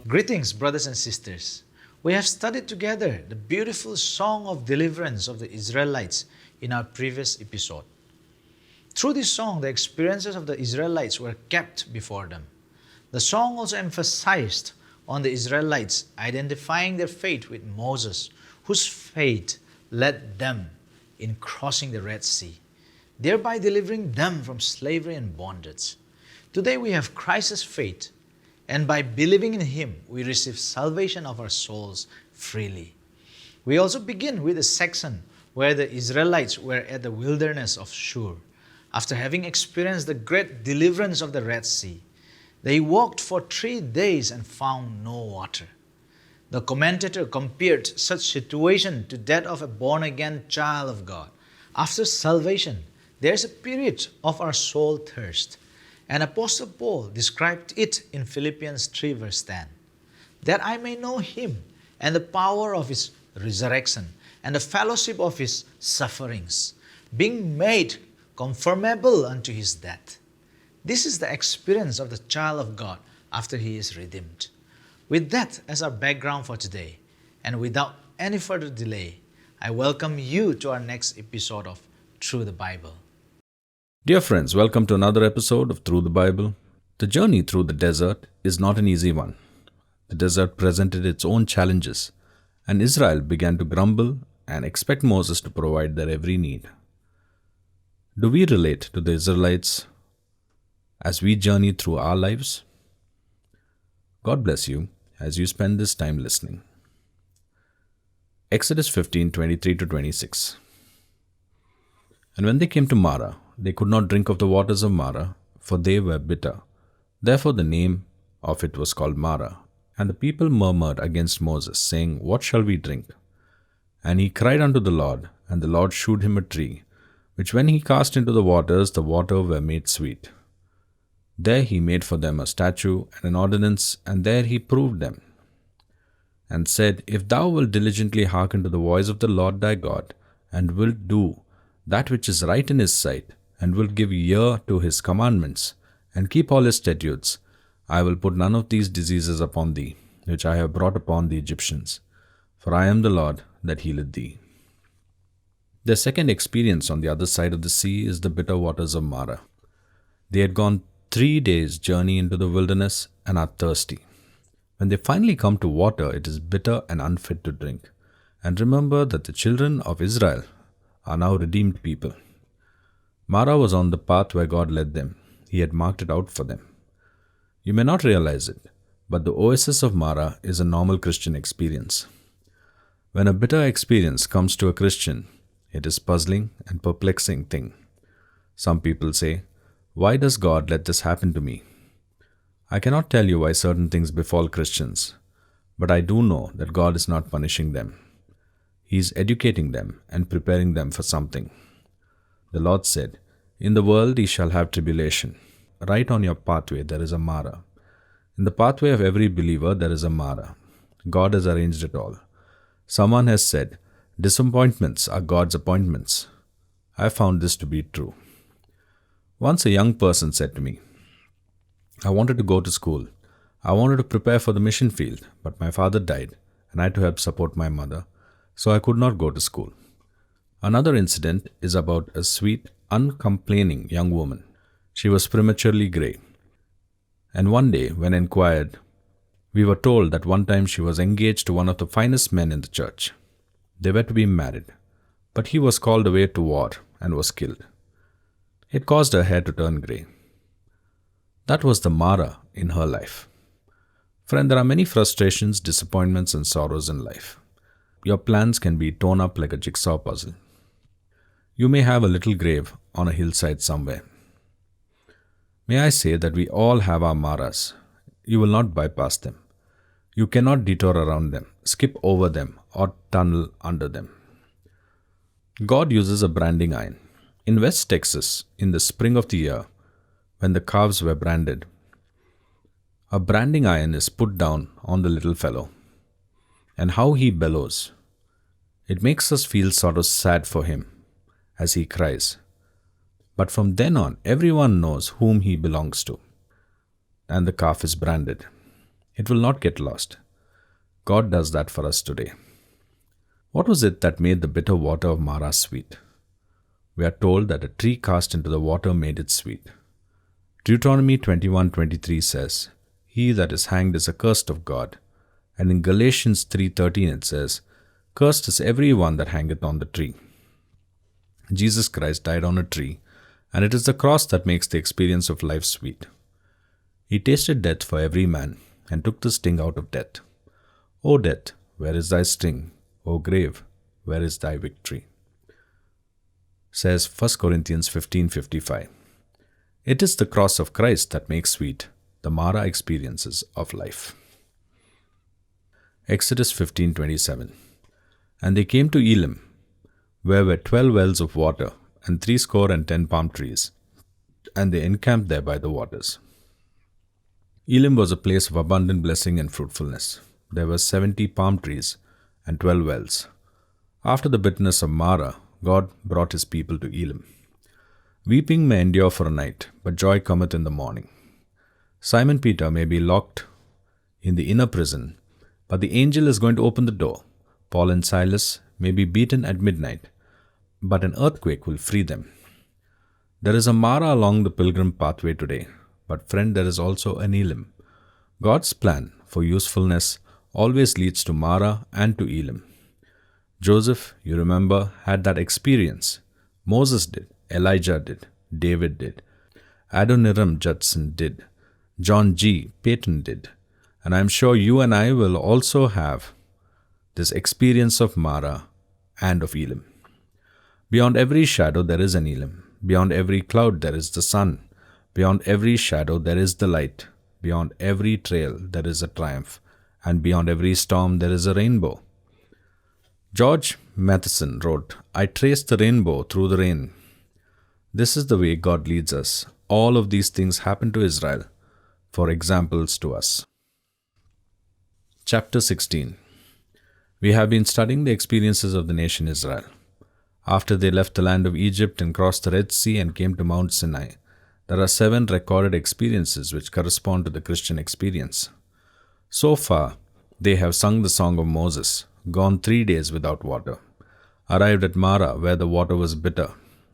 Greetings, brothers and sisters. We have studied together the beautiful song of deliverance of the Israelites in our previous episode. Through this song, the experiences of the Israelites were kept before them. The song also emphasized on the Israelites identifying their faith with Moses, whose faith led them in crossing the Red Sea, thereby delivering them from slavery and bondage. Today we have Christ's faith, and by believing in Him, we receive salvation of our souls freely. We also begin with a section where the Israelites were at the wilderness of Shur. After having experienced the great deliverance of the Red Sea, they walked for 3 days and found no water. The commentator compared such situation to that of a born-again child of God. After salvation, there is a period of our soul thirst. And Apostle Paul described it in Philippians 3 verse 10. That I may know Him and the power of His resurrection and the fellowship of His sufferings, being made conformable unto His death. This is the experience of the child of God after he is redeemed. With that as our background for today, and without any further delay, I welcome you to our next episode of Through the Bible. Dear friends, welcome to another episode of Through the Bible. The journey through the desert is not an easy one. The desert presented its own challenges, and Israel began to grumble and expect Moses to provide their every need. Do we relate to the Israelites as we journey through our lives? God bless you as you spend this time listening. Exodus 15:23-26. And when they came to Marah, they could not drink of the waters of Marah, for they were bitter. Therefore the name of it was called Marah. And the people murmured against Moses, saying, What shall we drink? And he cried unto the Lord, and the Lord shewed him a tree, which when he cast into the waters were made sweet. There he made for them a statute and an ordinance, and there he proved them, and said, If thou wilt diligently hearken to the voice of the Lord thy God, and wilt do that which is right in his sight, and wilt give ear to his commandments, and keep all his statutes, I will put none of these diseases upon thee, which I have brought upon the Egyptians. For I am the Lord that healeth thee. Their second experience on the other side of the sea is the bitter waters of Marah. They had gone 3 days' journey into the wilderness and are thirsty. When they finally come to water, it is bitter and unfit to drink. And remember that the children of Israel are now redeemed people. Marah was on the path where God led them. He had marked it out for them. You may not realize it, but the oasis of Marah is a normal Christian experience. When a bitter experience comes to a Christian, it is puzzling and perplexing thing. Some people say, Why does God let this happen to me? I cannot tell you why certain things befall Christians, but I do know that God is not punishing them. He is educating them and preparing them for something. The Lord said, In the world ye shall have tribulation. Right on your pathway there is a Marah. In the pathway of every believer there is a Marah. God has arranged it all. Someone has said, Disappointments are God's appointments. I found this to be true. Once a young person said to me, I wanted to go to school. I wanted to prepare for the mission field, but my father died and I had to help support my mother, so I could not go to school. Another incident is about a sweet, uncomplaining young woman. She was prematurely grey. And one day, when inquired, we were told that one time she was engaged to one of the finest men in the church. They were to be married, but he was called away to war and was killed. It caused her hair to turn grey. That was the Marah in her life. Friend, there are many frustrations, disappointments, and sorrows in life. Your plans can be torn up like a jigsaw puzzle. You may have a little grave on a hillside somewhere. May I say that we all have our Marahs. You will not bypass them. You cannot detour around them, skip over them, or tunnel under them. God uses a branding iron. In West Texas, in the spring of the year, when the calves were branded, a branding iron is put down on the little fellow. And how he bellows. It makes us feel sort of sad for him as he cries. But from then on, everyone knows whom he belongs to. And the calf is branded. It will not get lost. God does that for us today. What was it that made the bitter water of Marah sweet? We are told that a tree cast into the water made it sweet. Deuteronomy 21:23 says, "He that is hanged is accursed of God." And in Galatians 3:13 it says, "Cursed is every one that hangeth on the tree." Jesus Christ died on a tree, and it is the cross that makes the experience of life sweet. He tasted death for every man, and took the sting out of death. O death, where is thy sting? O grave, where is thy victory? Says 1 Corinthians 15:55. It is the cross of Christ that makes sweet the Marah experiences of life. Exodus 15:27. And they came to Elim, where were 12 wells of water, and 70 palm trees, and they encamped there by the waters. Elim was a place of abundant blessing and fruitfulness. There were 70 palm trees and 12 wells. After the bitterness of Marah, God brought his people to Elim. Weeping may endure for a night, but joy cometh in the morning. Simon Peter may be locked in the inner prison, but the angel is going to open the door. Paul and Silas may be beaten at midnight, but an earthquake will free them. There is a Marah along the pilgrim pathway today, but friend, there is also an Elim. God's plan for usefulness always leads to Marah and to Elim. Joseph, you remember, had that experience. Moses did, Elijah did, David did, Adoniram Judson did, John G. Payton did, and I am sure you and I will also have this experience of Marah and of Elim. Beyond every shadow there is an Elim. Beyond every cloud there is the sun. Beyond every shadow there is the light. Beyond every trail there is a triumph. And beyond every storm there is a rainbow. George Matheson wrote, "I traced the rainbow through the rain." This is the way God leads us. All of these things happened to Israel for examples to us. Chapter 16. We have been studying the experiences of the nation Israel. After they left the land of Egypt and crossed the Red Sea and came to Mount Sinai, there are 7 recorded experiences which correspond to the Christian experience. So far, they have sung the song of Moses, gone 3 days without water, arrived at Marah where the water was bitter,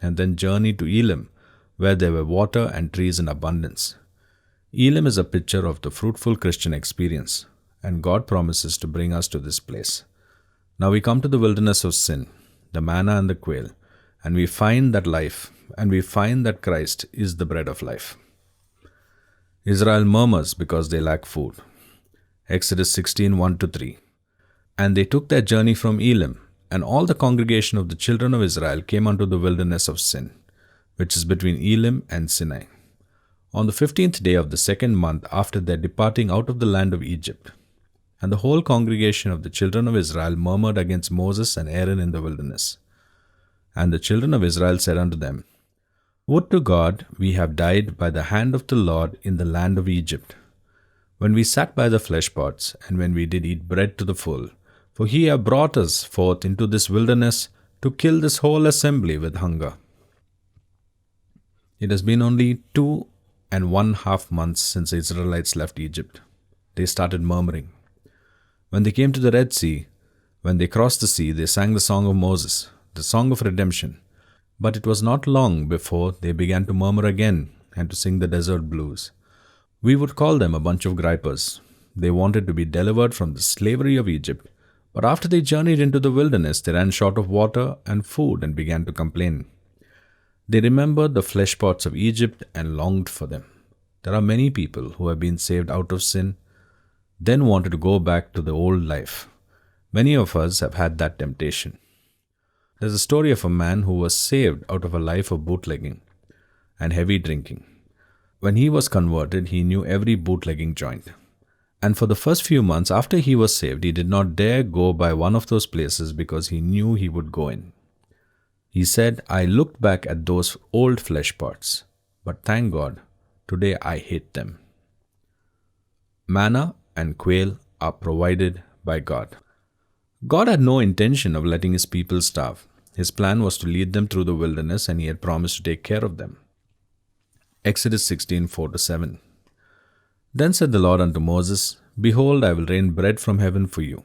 and then journeyed to Elim where there were water and trees in abundance. Elim is a picture of the fruitful Christian experience, and God promises to bring us to this place. Now we come to the wilderness of sin, the manna and the quail, and we find that life, and we find that Christ is the bread of life. Israel murmurs because they lack food. Exodus 16:1-3. And they took their journey from Elim, and all the congregation of the children of Israel came unto the wilderness of Sin, which is between Elim and Sinai, on the 15th day of the 2nd month after their departing out of the land of Egypt. And the whole congregation of the children of Israel murmured against Moses and Aaron in the wilderness. And the children of Israel said unto them, Would to God we have died by the hand of the Lord in the land of Egypt, when we sat by the flesh pots, and when we did eat bread to the full, for he hath brought us forth into this wilderness to kill this whole assembly with hunger. It has been only 2.5 months since the Israelites left Egypt. They started murmuring. When they came to the Red Sea, when they crossed the sea, they sang the song of Moses, the song of redemption. But it was not long before they began to murmur again and to sing the desert blues. We would call them a bunch of gripers. They wanted to be delivered from the slavery of Egypt, but after they journeyed into the wilderness, they ran short of water and food and began to complain. They remembered the flesh pots of Egypt and longed for them. There are many people who have been saved out of sin, then wanted to go back to the old life. Many of us have had that temptation. There's a story of a man who was saved out of a life of bootlegging and heavy drinking. When he was converted, he knew every bootlegging joint. And for the first few months after he was saved, he did not dare go by one of those places because he knew he would go in. He said, I looked back at those old flesh pots, but thank God, today I hate them. Manna and quail are provided by God. God had no intention of letting his people starve. His plan was to lead them through the wilderness, and he had promised to take care of them. Exodus 16:4-7. Then said the Lord unto Moses, Behold, I will rain bread from heaven for you,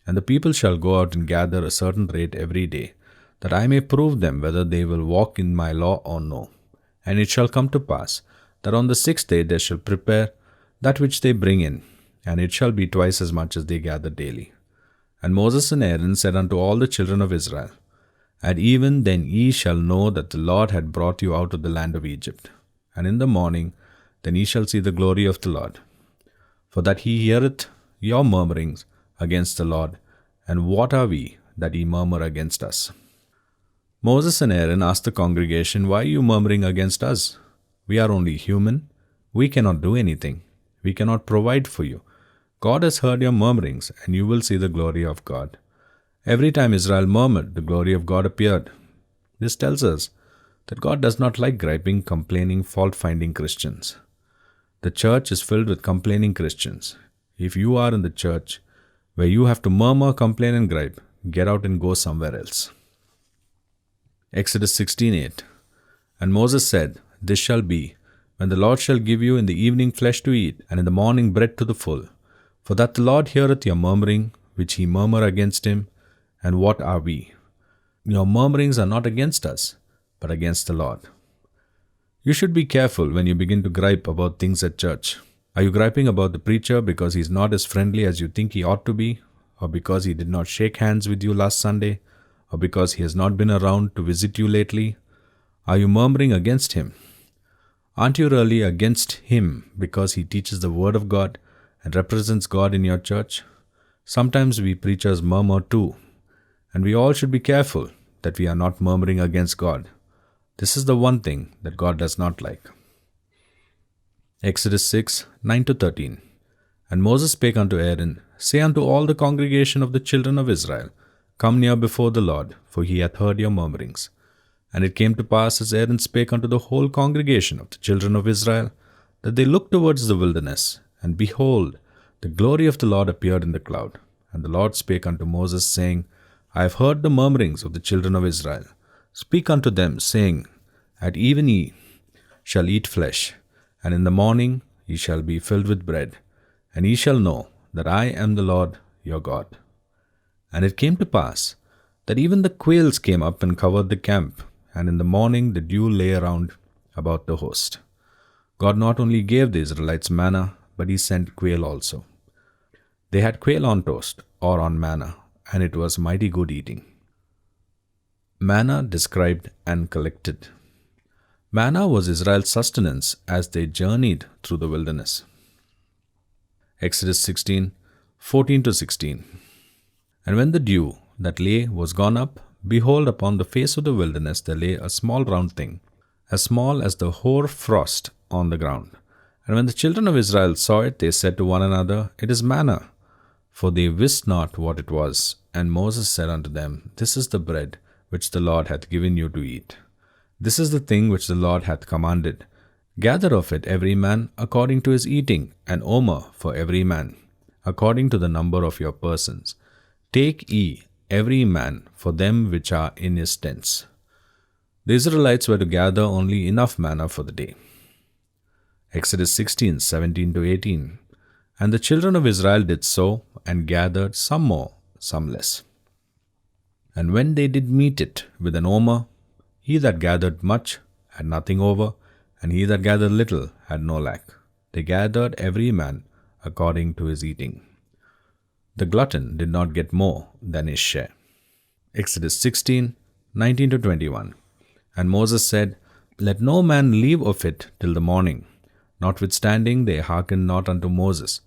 and the people shall go out and gather a certain rate every day, that I may prove them whether they will walk in my law or no. And it shall come to pass, that on the 6th day they shall prepare that which they bring in, and it shall be twice as much as they gather daily. And Moses and Aaron said unto all the children of Israel, At even then ye shall know that the Lord had brought you out of the land of Egypt. And in the morning then ye shall see the glory of the Lord. For that he heareth your murmurings against the Lord, and what are we that ye murmur against us? Moses and Aaron asked the congregation, Why are you murmuring against us? We are only human. We cannot do anything. We cannot provide for you. God has heard your murmurings, and you will see the glory of God. Every time Israel murmured, the glory of God appeared. This tells us that God does not like griping, complaining, fault-finding Christians. The church is filled with complaining Christians. If you are in the church where you have to murmur, complain and gripe, get out and go somewhere else. Exodus 16:8. And Moses said, This shall be, when the Lord shall give you in the evening flesh to eat, and in the morning bread to the full. For that the Lord heareth your murmuring, which ye murmur against him. And what are we? Your murmurings are not against us, but against the Lord. You should be careful when you begin to gripe about things at church. Are you griping about the preacher because he is not as friendly as you think he ought to be? Or because he did not shake hands with you last Sunday? Or because he has not been around to visit you lately? Are you murmuring against him? Aren't you really against him because he teaches the word of God and represents God in your church? Sometimes we preachers murmur too, and we all should be careful that we are not murmuring against God. This is the one thing that God does not like. Exodus 6:9-13. And Moses spake unto Aaron, Say unto all the congregation of the children of Israel, Come near before the Lord, for he hath heard your murmurings. And it came to pass, as Aaron spake unto the whole congregation of the children of Israel, that they looked towards the wilderness, and behold, the glory of the Lord appeared in the cloud. And the Lord spake unto Moses, saying, I have heard the murmurings of the children of Israel. Speak unto them, saying, At even ye shall eat flesh, and in the morning ye shall be filled with bread, and ye shall know that I am the Lord your God. And it came to pass that even the quails came up and covered the camp, and in the morning the dew lay around about the host. God not only gave the Israelites manna, but he sent quail also. They had quail on toast or on manna, and it was mighty good eating. Manna described and collected. Manna was Israel's sustenance as they journeyed through the wilderness. Exodus 16:14-16. And when the dew that lay was gone up, behold, upon the face of the wilderness there lay a small round thing, as small as the hoar frost on the ground. And when the children of Israel saw it, they said to one another, It is manna. For they wist not what it was. And Moses said unto them, This is the bread which the Lord hath given you to eat. This is the thing which the Lord hath commanded. Gather of it every man according to his eating, an omer for every man, according to the number of your persons. Take ye every man for them which are in his tents. The Israelites were to gather only enough manna for the day. Exodus 16:17-18. And the children of Israel did so, and gathered some more, some less. And when they did meet it with an omer, he that gathered much had nothing over, and he that gathered little had no lack. They gathered every man according to his eating. The glutton did not get more than his share. Exodus 16:19-21. And Moses said, Let no man leave of it till the morning. Notwithstanding they hearkened not unto Moses,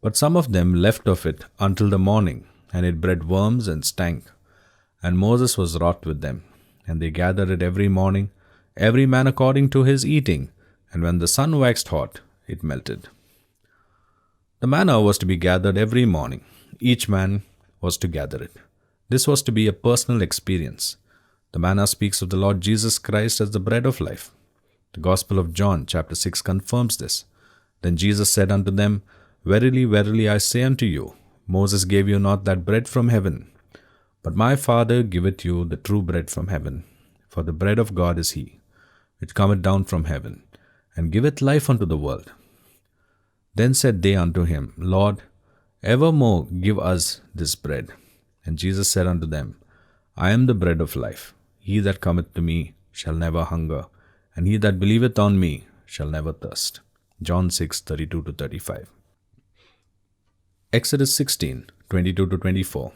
but some of them left of it until the morning, and it bred worms and stank. And Moses was wroth with them, and they gathered it every morning, every man according to his eating, and when the sun waxed hot, it melted. The manna was to be gathered every morning. Each man was to gather it. This was to be a personal experience. The manna speaks of the Lord Jesus Christ as the bread of life. The Gospel of John, chapter 6, confirms this. Then Jesus said unto them, Verily, verily, I say unto you, Moses gave you not that bread from heaven, but my Father giveth you the true bread from heaven. For the bread of God is he, which cometh down from heaven, and giveth life unto the world. Then said they unto him, Lord, evermore give us this bread. And Jesus said unto them, I am the bread of life. He that cometh to me shall never hunger, and he that believeth on me shall never thirst. John 6:32-35. Exodus 16:22-24.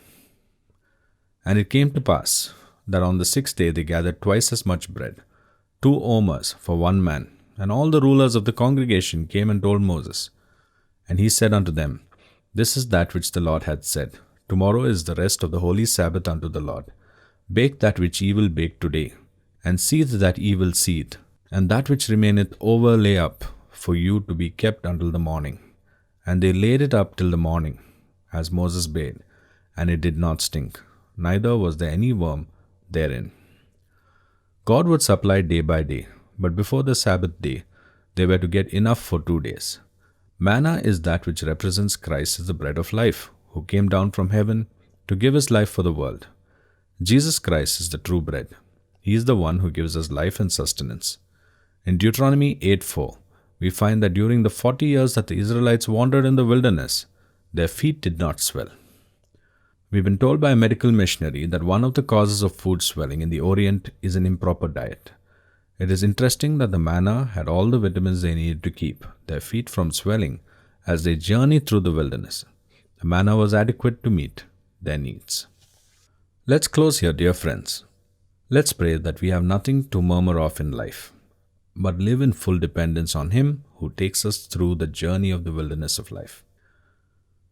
And it came to pass that on the 6th day they gathered twice as much bread, 2 omers for one man. And all the rulers of the congregation came and told Moses. And he said unto them, This is that which the Lord hath said, Tomorrow is the rest of the holy Sabbath unto the Lord. Bake that which ye will bake today, and seethe that ye will seethe, and that which remaineth over lay up for you to be kept until the morning. And they laid it up till the morning, as Moses bade, and it did not stink, neither was there any worm therein. God would supply day by day, but before the Sabbath day, they were to get enough for 2 days. Manna is that which represents Christ as the bread of life, who came down from heaven to give his life for the world. Jesus Christ is the true bread. He is the one who gives us life and sustenance. In Deuteronomy 8:4, we find that during the 40 years that the Israelites wandered in the wilderness, their feet did not swell. We've been told by a medical missionary that one of the causes of food swelling in the Orient is an improper diet. It is interesting that the manna had all the vitamins they needed to keep their feet from swelling as they journeyed through the wilderness. The manna was adequate to meet their needs. Let's close here, dear friends. Let's pray that we have nothing to murmur of in life, but live in full dependence on Him who takes us through the journey of the wilderness of life,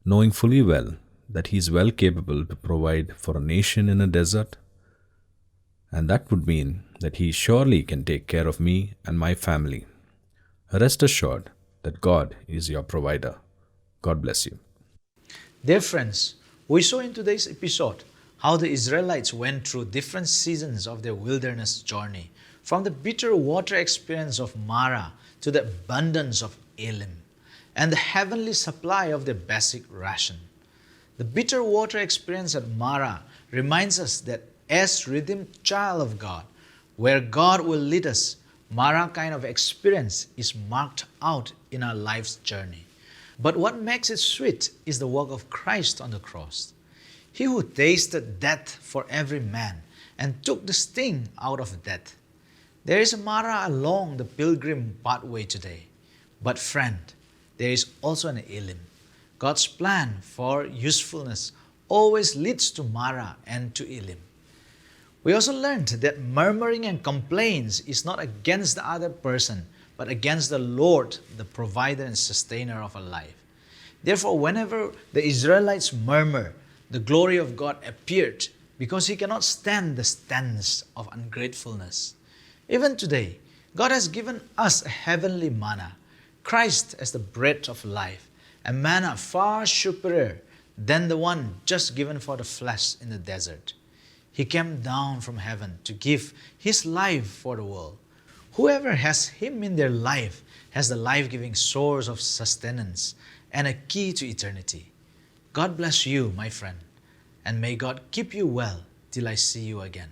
knowing fully well that He is well capable to provide for a nation in a desert, and that would mean that He surely can take care of me and my family. Rest assured that God is your provider. God bless you. Dear friends, we saw in today's episode how the Israelites went through different seasons of their wilderness journey, from the bitter water experience of Mara to the abundance of Elim, and the heavenly supply of their basic ration. The bitter water experience at Mara reminds us that as redeemed child of God, where God will lead us, Mara kind of experience is marked out in our life's journey. But what makes it sweet is the work of Christ on the cross. He who tasted death for every man and took the sting out of death. There is a Mara along the pilgrim pathway today. But friend, there is also an Elim. God's plan for usefulness always leads to Mara and to Elim. We also learned that murmuring and complaints is not against the other person, but against the Lord, the provider and sustainer of our life. Therefore, whenever the Israelites murmur, the glory of God appeared because He cannot stand the stance of ungratefulness. Even today, God has given us a heavenly manna, Christ as the bread of life, a manna far superior than the one just given for the flesh in the desert. He came down from heaven to give His life for the world. Whoever has Him in their life has the life-giving source of sustenance and a key to eternity. God bless you, my friend, and may God keep you well till I see you again.